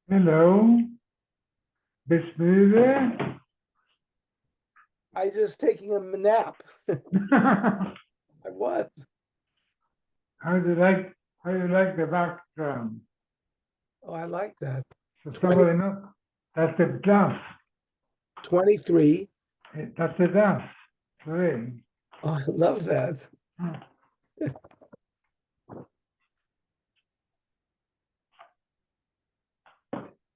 Hello, Bismillah. I just taking a nap. How I was. do you like the background? Oh, I like that. So somebody know that's the Daf. 23. That's the Daf. Great. Oh, I love that.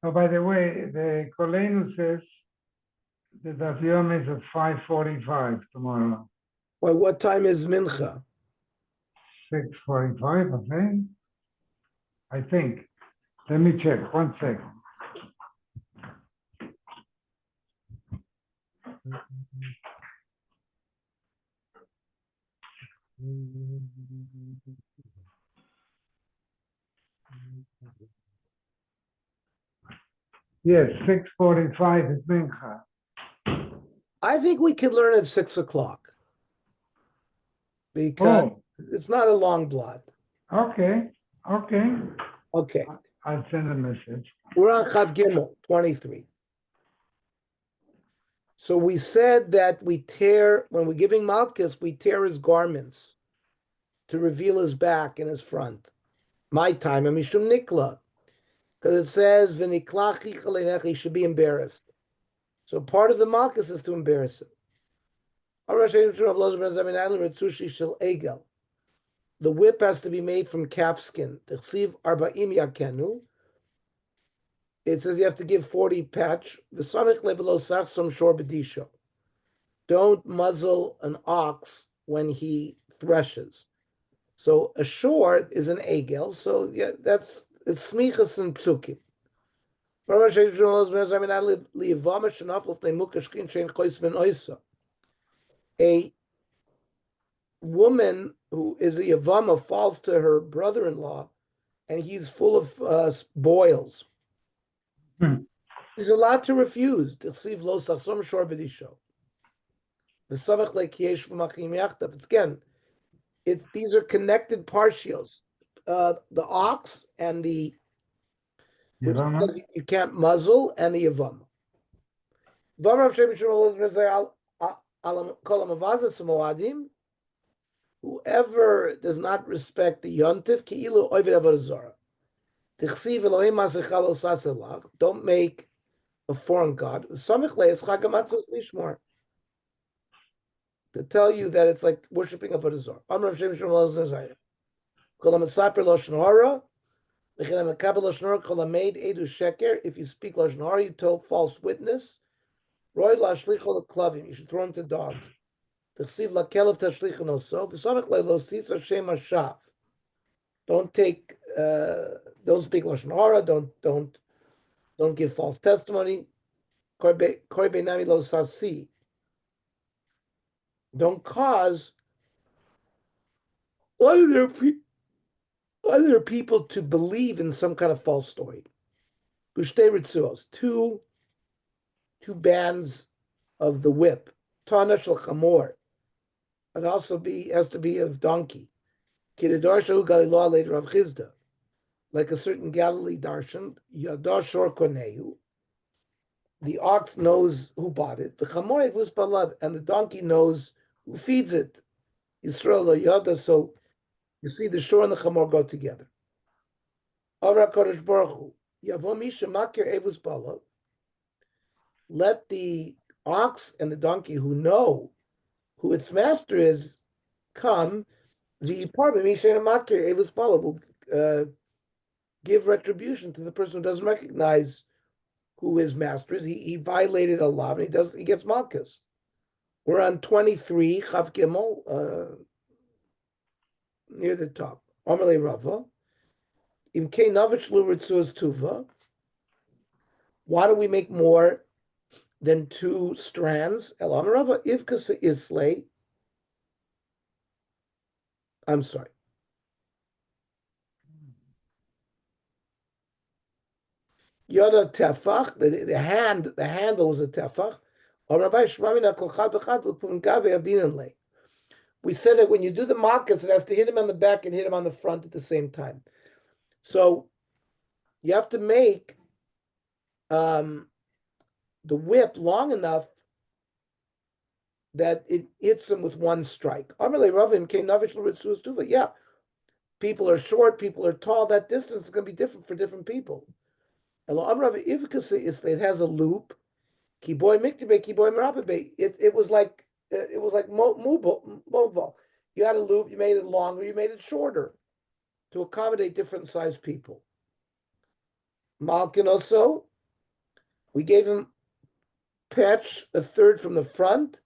Oh, by the way, the Kolenu says the Daf Yomi is at 5:45 tomorrow. Well, what time is Mincha? 6:45, I think. Let me check. 1 second. Yes, 6:45 is Mincha. I think we could learn at 6 o'clock because it's not a long blot. Okay. Okay. I'll send a message. We're on Chav Gimel, 23. So we said that we tear, when we're giving Malchus, we tear his garments to reveal his back and his front. My time, and Mishum Nikla, because it says, he should be embarrassed. So part of the Malchus is to embarrass him. The whip has to be made from calf skin. It says you have to give 40 patch. Don't muzzle an ox when he threshes. So a short is an egel. So yeah, it's smichas and psukim. A woman who is a Yavama falls to her brother-in-law and he's full of boils. He's allowed to refuse. It's again, these are connected partials. The ox and the which you can't muzzle, and the Yavama. Whoever does not respect the yontif, ki'ilu oived avodah zarah. Tichsiv Elohim masechal osaselav. Don't make a foreign god. Samich leis chagamatzos lishmor. to tell you that it's like worshiping Avodah Zarah. Amar Rav Shimon Shmuel Kol ha'mesaper lashon hara, v'chen ha'mekabel lashon hara, kol ha'meid edu sheker. If you speak lashon hara, you tell false witness. Roy la'ashlicho l'klavim. You should throw him to dogs. T'chsiv la'kelev tashlicho noso. V'samech le'losis Hashem hashav. Don't take. Don't speak lashon hara. Don't give false testimony. Korbe nami lo sasi. Don't cause other people to believe in some kind of false story. Gushte ritzuos, two bands of the whip. Tana shel chamor. It also has to be of donkey. Kidadar shahu galilah later of Chizda. Like a certain Galilee darshan, yadar shor konehu. The ox knows who bought it. The chamor evus balav, and the donkey knows who feeds it. Yisrael lo yada. So you see, the shor and the chamor go together. Avra kodesh baruch hu yavo misha makir evus balav. Let the ox and the donkey who know who its master is come. The apartment misha makir evus balav will give retribution to the person who doesn't recognize who his master is. He violated a law, and he gets malchus. We're on 23 Chav Gimel, near the top. Amalei Rava. Imkei Navich Luritzuas Tuva. Why do we make more than 2 strands? El Amarava Ivkasa Islay. I'm sorry. Yoda tefach, the handle was a tefach. We said that when you do the malchus, it has to hit him on the back and hit him on the front at the same time. So you have to make the whip long enough that it hits him with one strike. Yeah, people are short, people are tall. That distance is going to be different for different people. It has a loop. It was like mobile. You had a loop. You made it longer. You made it shorter to accommodate different sized people. Malkin also, we gave him patch 1/3 from the front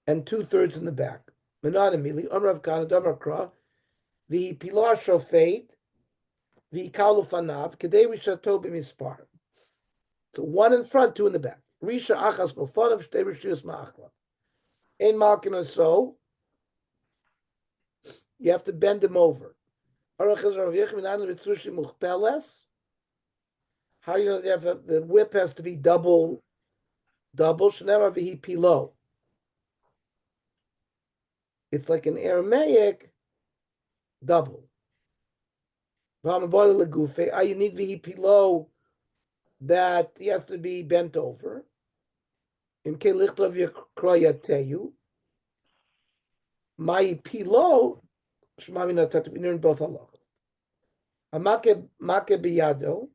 and 2/3 in the back. Menadamili Amrav Kana Damakra, the Pilar Shofet. The kalufanav kedei rishato b'mispar. So 1 in front, 2 in the back. Risha achas b'fanav shtei rishus ma'achla. In malkin or so, you have to bend him over. How you know the whip has to be double? Shnei v'hi pilo. It's like an Aramaic double. You need vihi pilo, that he has to be bent over. My pilo, shmamina in both halachas. Amake biyado.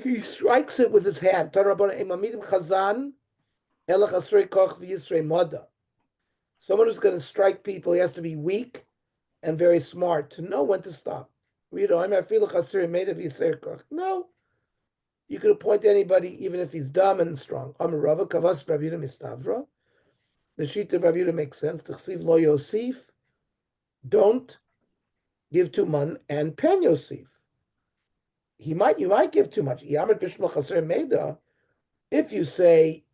He strikes it with his hand. Someone who's going to strike people, he has to be weak and very smart to know when to stop. No, you could appoint anybody, even if he's dumb and strong. The sheet of Rabbi Yehuda makes sense. Lo Yosif, don't give too much, and pen Yosif. You might give too much. If you say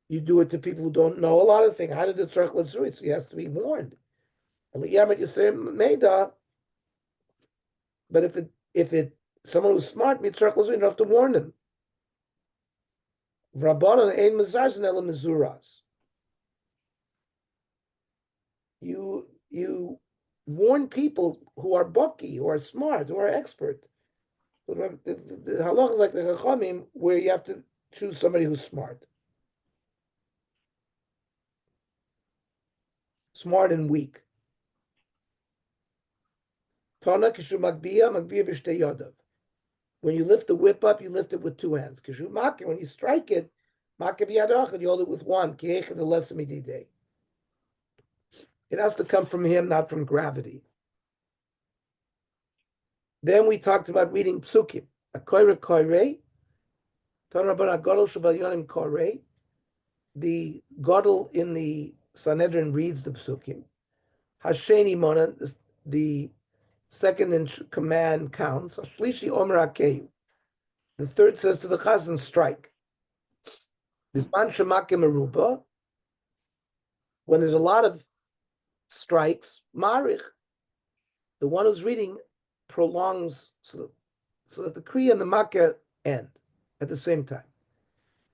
you do it to people who don't know a lot of things, how did the tzarech l'zuri? So he has to be warned. But if it someone who's smart meets tzarech l'zuri, you don't have to warn them. Rabbanan ein mezarzen ela mezuras. You warn people who are bucky, who are smart, who are expert. The halach is like the chachamim, where you have to choose somebody who's smart. Smart and weak. Tana kishu magbiya b'shtei yodav. When you lift the whip up, you lift it with two hands. Because you make it, when you strike it, you hold it with one. It has to come from him, not from gravity. Then we talked about reading psukim. A koire koire. The gadol in the Sanhedrin reads the psukim. Hasheni Mona, the second in command counts. Shlishi Omer Akeyu. The third says to the chazan, strike. Bisman Shemakim Aruba. When there's a lot of strikes, Marich, the one who's reading prolongs so that the Kriya and the Makkah end at the same time.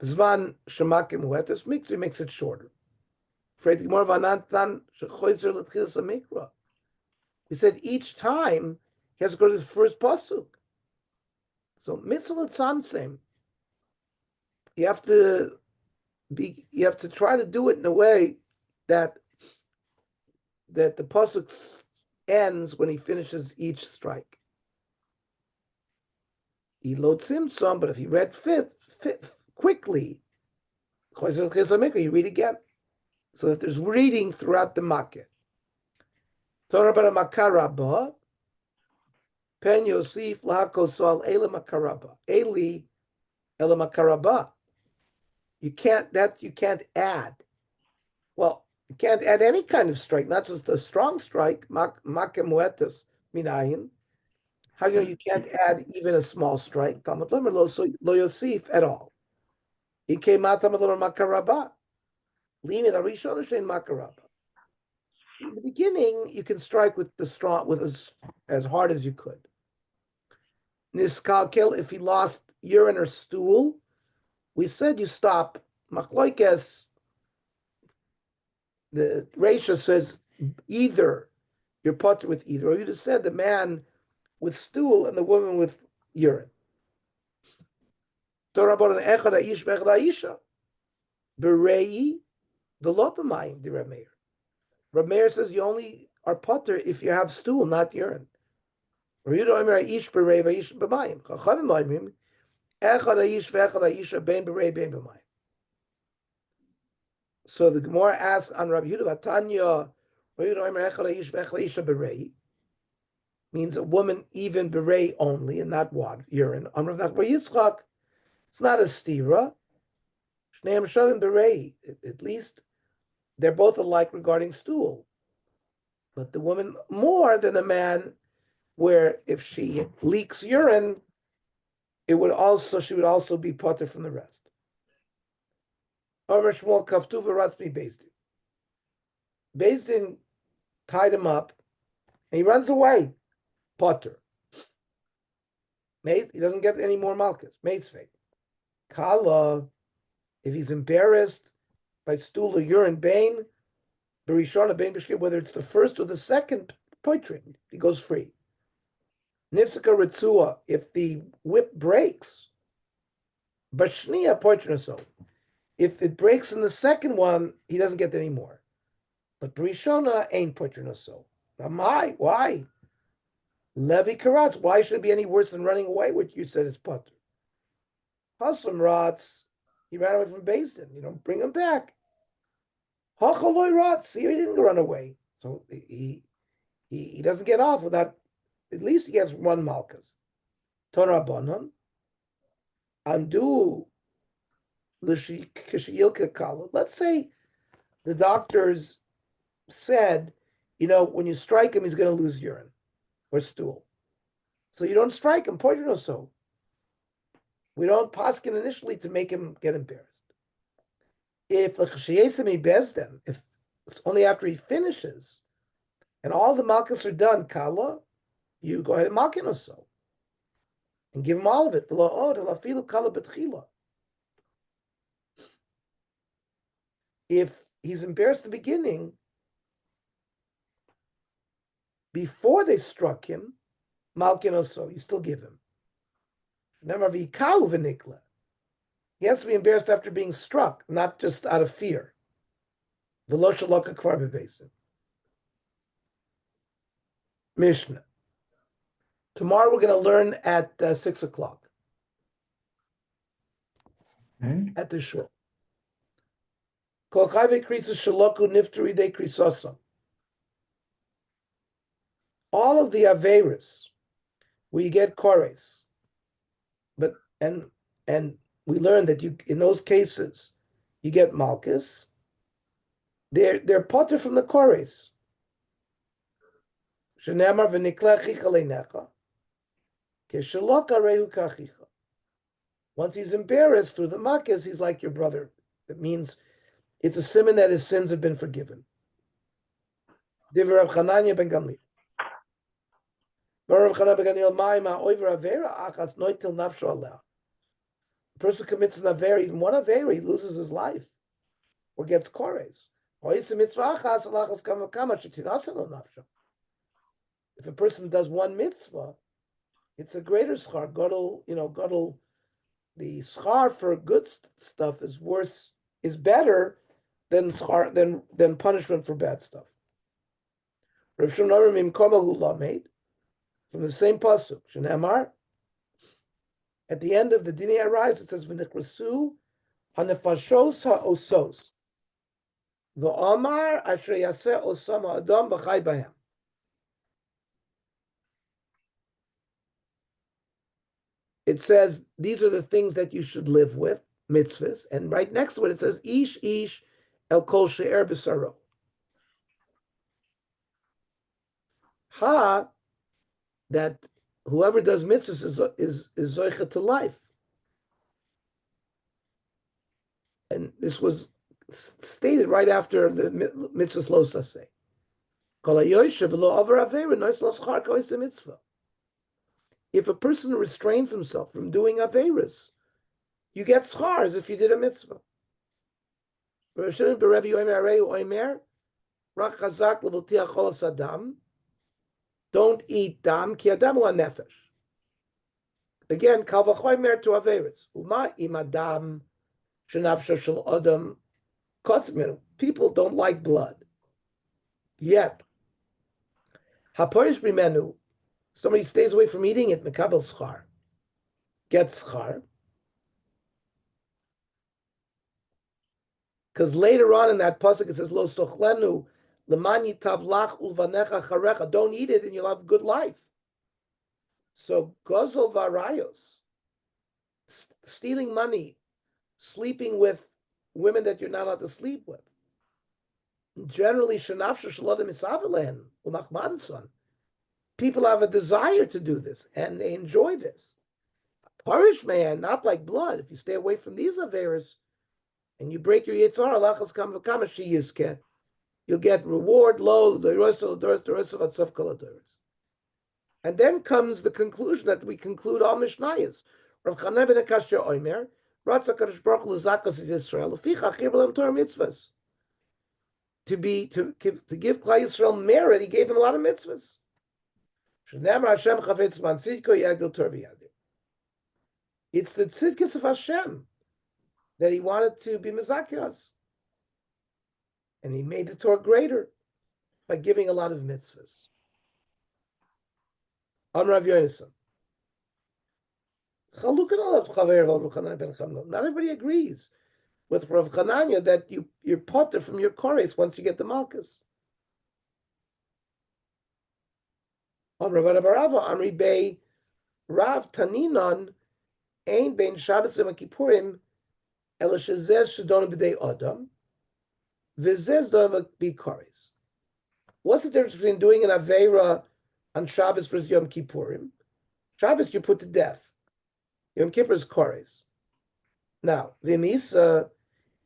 Bisman Shemakim Huetes makes it shorter. We said each time he has to go to the first pasuk. So mitzvah tzamtzem. You have to try to do it in a way that the pasuk ends when he finishes each strike. He loads him some, but if he read quickly, you read again. So that there's reading throughout the Makkah. Torah bara makaraba, pen Yosef lahakosal ele makaraba, eli ele makaraba. You can't add. Well, you can't add any kind of strike, not just a strong strike. Makkah muetas minayin. How do you know you can't add even a small strike? Talmud lemer lo Yosef at all. Ike matamad lemer makaraba. In the beginning, you can strike with as hard as you could. Niskalkel, if he lost urine or stool, we said you stop. Machloikes, the ratio says either you're potter with either, or you just said the man with stool and the woman with urine. Berei. The lopamayim, the Rameir. Rameir says you only are potter if you have stool, not urine. So the Gemara asks on Rabbi Yehuda, Tanya, means a woman even berei only and not what? Urine. It's not a stira. At least they're both alike regarding stool. But the woman more than the man, where if she leaks urine, she would also be potter from the rest. Beis Din tied him up and he runs away. Potter. He doesn't get any more malchus. Meisvei. Kala, if he's embarrassed by stool or urine, bain, whether it's the first or the second poitrin, he goes free. Nifsika ritzua, if the whip breaks, bashnia poitrin so. If it breaks in the second one, he doesn't get any more. But Brishona ain't poitrin so. Why? Levi karatz, why should it be any worse than running away, which you said is potter? Hasam rats, he ran away from Beis Din. You don't bring him back. Hachaloy rats, he didn't run away. So he doesn't get off without, at least he gets one malchus. Torah Bonon, Andu Kishiyilka Kala. Let's say the doctors said, when you strike him, he's going to lose urine or stool. So you don't strike him, poison or so. We don't paskin initially to make him get embarrassed. If the chashiyesimi bezdem, if it's only after he finishes, and all the malchus are done, kala, you go ahead and malkin or so, and give him all of it. If he's embarrassed at the beginning, before they struck him, malkin or so, you still give him. He has to be embarrassed after being struck, not just out of fear. Mishnah. Tomorrow we're going to learn at 6 o'clock. Okay. at the shul. Kol chayve krisis shaloku nifteri de krisosam. All of the averis where you get kores, but and we learned that you in those cases you get malchus. They're potter from the kores. Shenamar v'niklech chichalenecha keshalok arehu kachicha. Once he's embarrassed through the malchus, he's like your brother. That means it's a simon that his sins have been forgiven. Divrei Rav Chananya ben Gamliel. Rav Chananya ben Gamliel, ma'ima oiver avera achas noitil nafsho aleh. A person commits an avera, even one avera, he loses his life or gets kores. If a person does one mitzvah, it's a greater schar. Godel, the schar for good stuff is better than schar than punishment for bad stuff. Rav Shimon Mimkoma hu lamed from the same pasuk. Shenamar at the end of the Dinei Arais it says v'nichrasu hanefashos ha'osos v'amar asher yaseh osam ha'adam b'chai b'hem. It says these are the things that you should live with, mitzvahs, and right next to it says ish el kol she'er b'saro. That whoever does mitzvahs is zoicha to life, and this was stated right after the mitzvahs lo saseh. If a person restrains himself from doing averas, you get schars if you did a mitzvah. Don't eat dam ki adam hu nefesh. Again, kal v'chomer to averas. Uma im adam shenafsho shel adam kotz minu. People don't like blood. Yet, haporish b'menu. Somebody stays away from eating it. Mekabel schar. Gets schar. Because later on in that pasuk it says lo sochlenu lemani tavlach ulvanecha charecha. Don't eat it and you'll have good life. So gozol varayos, stealing money, sleeping with women that you're not allowed to sleep with. Generally, shenafsha shalodim isavelen umachmadson. People have a desire to do this and they enjoy this. Parish man, not like blood. If you stay away from these averas and you break your yitzhar, lachas kam v'kama sheyizke, you'll get reward low the rest of atzov kol hadoros. And then comes the conclusion that we conclude all Mishnayos. Rav Chananya ben Akashya Omer, Ratza Kadosh Baruch Hu l'zakos Yisrael, l'fichach chir b'lam Torah mitzvahs. To give Klal Yisrael merit, he gave them a lot of mitzvahs. Shenamar Hashem chavetz man tzidko yagdil Torah v'yadir. It's the tzidkis of Hashem that he wanted to be mezakios, and he made the Torah greater by giving a lot of mitzvahs. On Rav Yonason. Not everybody agrees with Rav Chananya that you're potter from your kores once you get the malchus. On Rav Barava, Amri Bey, Rav Taninon, Ein Ben Shabbos Yom Kippurim, Ela Shezez Shadon B'dei Adam, V'zez Don B'Bi Kores. What's the difference between doing an Aveira on Shabbos versus Yom Kippurim? Shabbos you put to death. Yom Kippur is kores. Now, v'misa,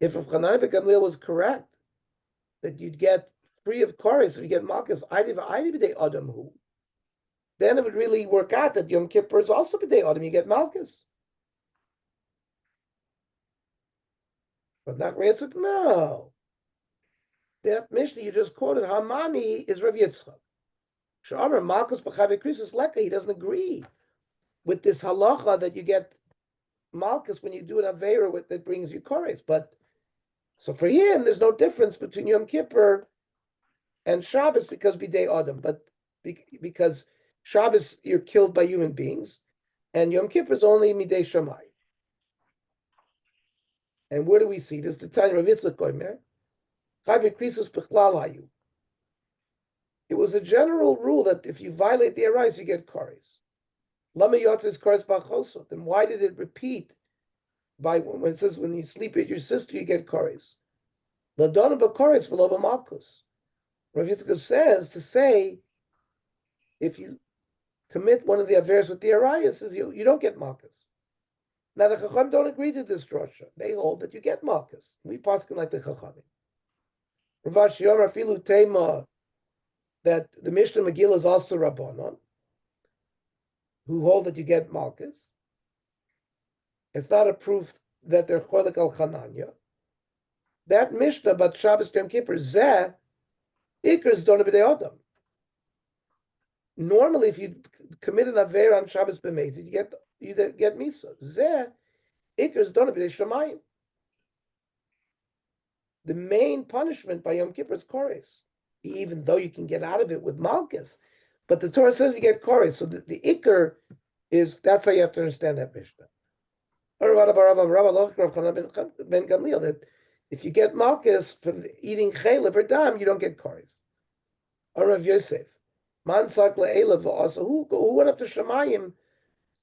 if Rav Chananya ben Gamliel was correct that you'd get free of kores if you get malchus, b'dei adam hu, then it would really work out that Yom Kippur is also b'dei adam. You get malchus. But Nachman answered, no. That Mishnah you just quoted, Hamani, is Rav Yitzchak. Sh'amar malchus b'chavei krisis leka. He doesn't agree with this halacha that you get malchus when you do an aveira that brings you kores. But so for him, there's no difference between Yom Kippur and Shabbos because b'dei adam. But because Shabbos you're killed by human beings, and Yom Kippur is only midei shamai. And where do we see this? The Tanya Rav Yitzchak Omer, Chayv Krisus Bechlal Hayu. It was a general rule that if you violate the arais, you get kares. Lama yotzes kares b'chosot. Then why did it repeat by when it says when you sleep with your sister, you get kares? Ladona b'kares v'lo b'malkus. Rav Yitzchak says to say if you commit one of the affairs with the arayas, says you don't get malkus. Now the Chacham don't agree to this drasha. They hold that you get malkus. We paskin like the Chachamim. Rav Ashi Yomer Afilu Tema, that the Mishnah Megillah is also Rabbanon, who hold that you get malkus. It's not a proof that they're cholik al chananya. That Mishnah, but Shabbos Yom Kippur, zeh ikers don't be adam. Normally, if you commit an aver on Shabbos b'mezid, you get misa. Zeh ikers don't be shamayim. The main punishment by Yom Kippur is kores, even though you can get out of it with malchus. But the Torah says you get kores, so the ikr is, that's how you have to understand that Mishnah. Ben Gamliel, that if you get malchus for eating chaylev or dam, you don't get kores. Or Rav Yosef, man sak le'elav also, who went up to Shemayim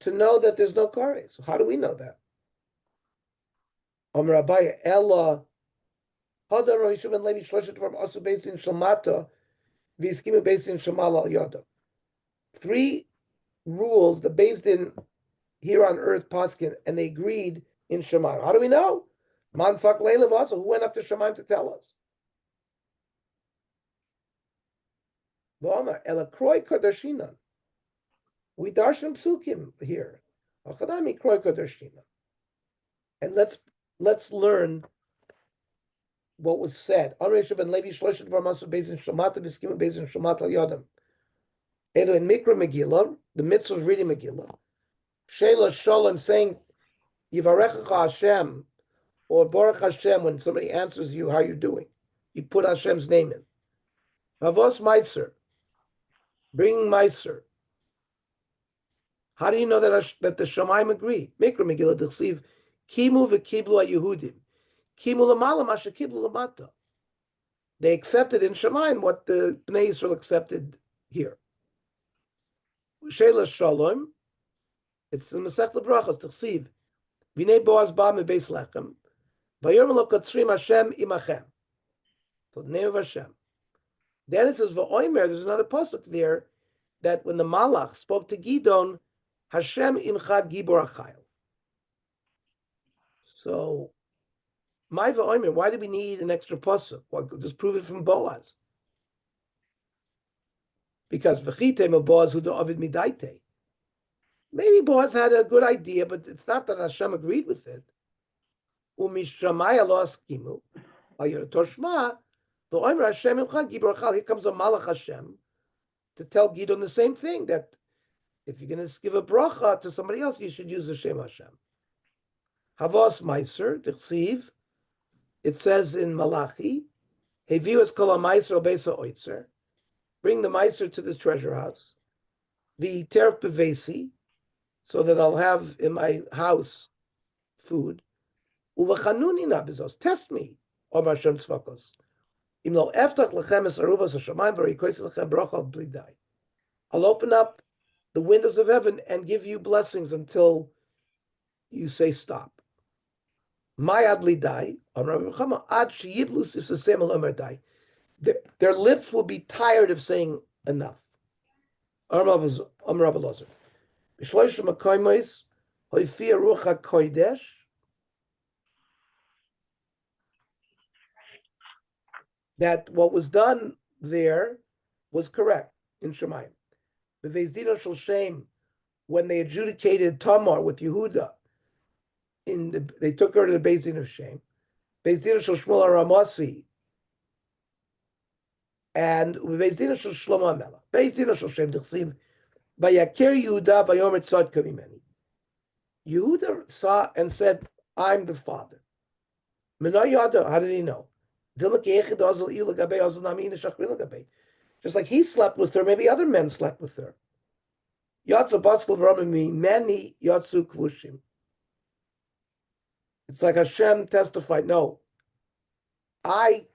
to know that there's no kores? So how do we know that? Amar Abaye, Ella, Hadar Rav Yishuv ben Levi Shloshet Dvarim also based in Shalmata, V'yiskimu based in Shamal al Yada. 3 rules, the based in here on earth paskin, and they agreed in Shemayim. How do we know? Man sak le'elav also, who went up to Shemayim to tell us? Ela kroy kadashinan. We darshan psukim here. Achadami kroy kadashinan. And let's learn what was said. Amrei ben Levi Shloshet Dvarim also based in Shamata v'skimu based in Shamat al Yadam. Either in Mikra Megillah, the mitzvah of reading Megillah, Sheila Shalom saying Yivarechacha Hashem or Baruch Hashem when somebody answers you how you're doing, you put Hashem's name in. Havos Meiser, bringing Meiser. How do you know that the Shamayim agree? Mikra Megillah D'chsiv Kimu v'kiblu HaYehudim Kimu l'mala masha kiblu l'mata. They accepted in Shamayim what the Bnei Yisrael accepted here. Sheila Shalom, it's the Masech L'Brachos D'chsiv V'nei Boaz ba mebeis lechem Vayomer lo katzrim Hashem imachem. So the name of Hashem. Then it says V'oimer. There's another pasuk there that when the Malach spoke to Gidon, Hashem imcha gibor achayil. So, my V'oimer, why do we need an extra pasuk? Well, just prove it from Boaz. Because V'chitem Boaz hu da'avid midaite. Maybe Boaz had a good idea, but it's not that Hashem agreed with it. U'mishamaya lo askimu. Ayur toshma. V'oimer Hashem imcha gibor achayil. Here comes a Malach Hashem to tell Gidon the same thing, that if you're going to give a bracha to somebody else, you should use the Shem Hashem. Havos Meiser, T'chsiv, it says in Malachi, Heviu es kol ha-Meiser al-Beis ha-Oitzer, bring the Meiser to the treasure house, V'yiterv bevesi, so that I'll have in my house food, Uv'chanuni na bezos, test me, Omar Hashem Tzvakos, Im lo eftach lechem es arubas ha-shamayim v'rikois lechem bracha al-blidai. I'll open up the windows of heaven and give you blessings until you say stop. Their lips will be tired of saying enough. That what was done there was correct in Shemayim. When they adjudicated Tamar with Yehuda, they took her to the Beis Din of Shem. Beis Din shel Shmuel HaRamasi and Beis Din shel Shlomo HaMelech. Beis Din shel Shem D'chsiv Vayaker Yehuda Vayomer Tzadka Mimeni. Yehuda saw and said, "I'm the father." Menay Yada, how did he know? Just like he slept with her, maybe other men slept with her. Yatsu Baskal V'Ramim Many Yatsu Kvushim. It's like Hashem testified, no, I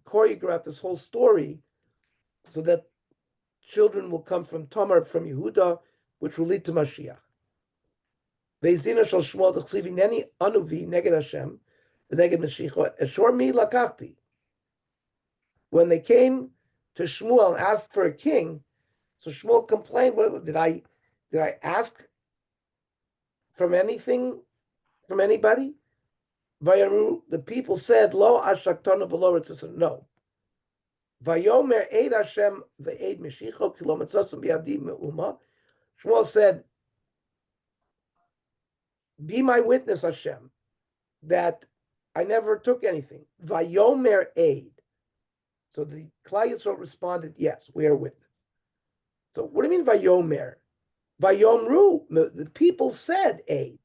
choreographed this whole story so that children will come from Tamar, from Yehuda, which will lead to Mashiach. Ve'zina shel Shmuel t'chsivi neni anuvi neged Hashem v'neged Mashiach eshor mi lakachti. When they came to Shmuel and asked for a king, so Shmuel complained, did I ask from anything, from anybody? Vayaru, the people said, Lo ashaktanu v'lo ritzusanu. No. Vayomer eid Hashem ve'eid Mashiach ki lo matzasum biyadi me'uma. Shmuel said, be my witness, Hashem, that I never took anything. Vayomer eid. So the Klal Yisrael responded, yes, we are witness. So what do you mean Vayomer? Vayomru, the people said aid.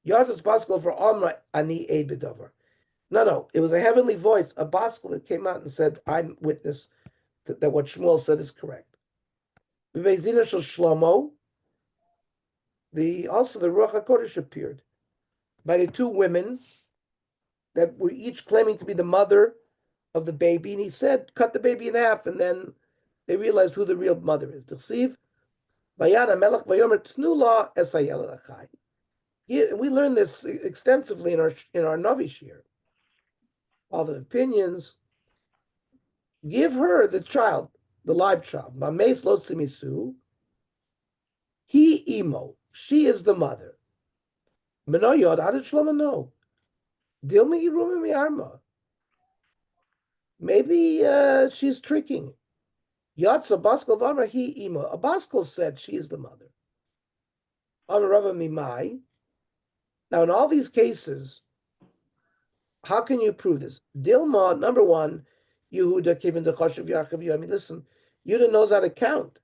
Yadus Baskel for Amra ani aid bedover. No, it was a heavenly voice, a Baskel that came out and said, I'm witness that what Shmuel said is correct. V'beizina shel Shlomo, also the Ruach HaKodesh appeared by the two women that were each claiming to be the mother of the baby, and he said, cut the baby in half, and then they realized who the real mother is. T'chsiv, Vayana Melech Vayomer Tnula Esayel Achai. We learned this extensively in our Navi Shir. All the opinions. Give her the child, the live child. Mameis lo tzimisu. He imo. She is the mother. Meno yod adad Shlomo no. Dilma iruma miarma. Maybe she's tricking. Yatsa Baskel Vamra he imo. A Baskel said she is the mother. Amarava mimai. Now, in all these cases, how can you prove this? Dilma, number one, Yehuda given the Choshev Yachav. I mean, listen, Yehuda knows how to count.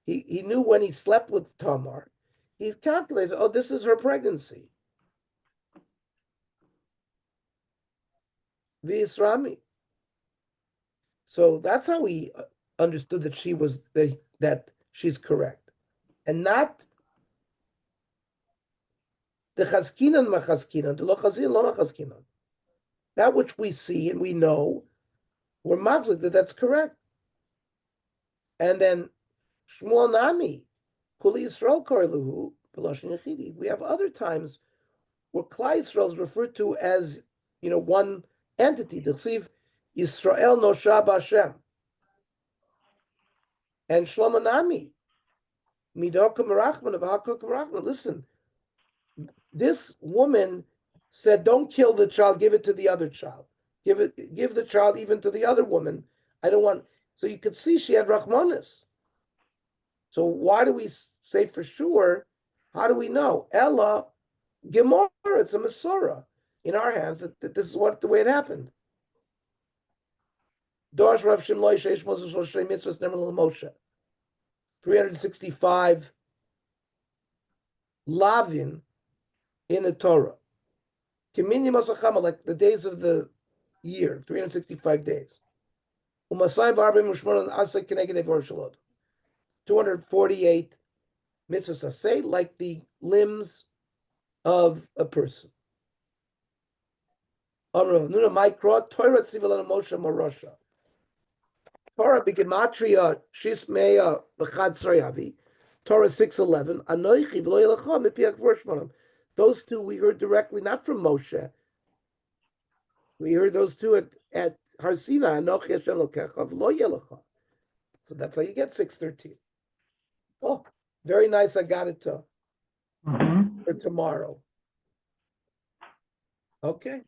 He knew when he slept with Tamar. He calculated, oh, this is her pregnancy. V'Yisrami. So that's how he understood that she was that she's correct, and not the chaskinan machaskinan, the lo chazin lo machaskinan. That which we see and we know, we're machzik that's correct. And then Shmuel Nami, Kuli Yisrael Koriluhu, Peloshin Yechidi. We have other times where Klal Yisrael is referred to as, one entity. T'chsiv Yisrael Nosha B'Hashem. And Shlomo Nami, Midoka Merachman of Hakok Merachman. Listen, this woman said, don't kill the child, give it to the other child. Give the child even to the other woman. I don't want. So you could see she had Rachmanis. So why do we say for sure? How do we know? Ella, Gemara, it's a Masorah in our hands that this is the way it happened. Dosh Rav Shimloi Sheish Moses Shrei Mitzvahs Nemer Moshe. 365 Lavin in the Torah. Kimini Masachama, like the days of the year, 365 days. Umasai Varbim Ushmaran Asa Keneged Evor Shalot. 248 mitzvahs say, like the limbs of a person. Amrav Nuna Mikra, Torah Tzivilana Moshe Morosha. Torah Bigematria Shismeya B'chad Srayavi. Torah 6:11. Anoichi V'lo Yelecha Mipiak Vorshmanim. Those two we heard directly, not from Moshe. We heard those two at Har Sinai. Anochi Hashem Lokecha V'lo Yelecha. So that's how you get 6:13. Oh, very nice. I got it for tomorrow. Okay.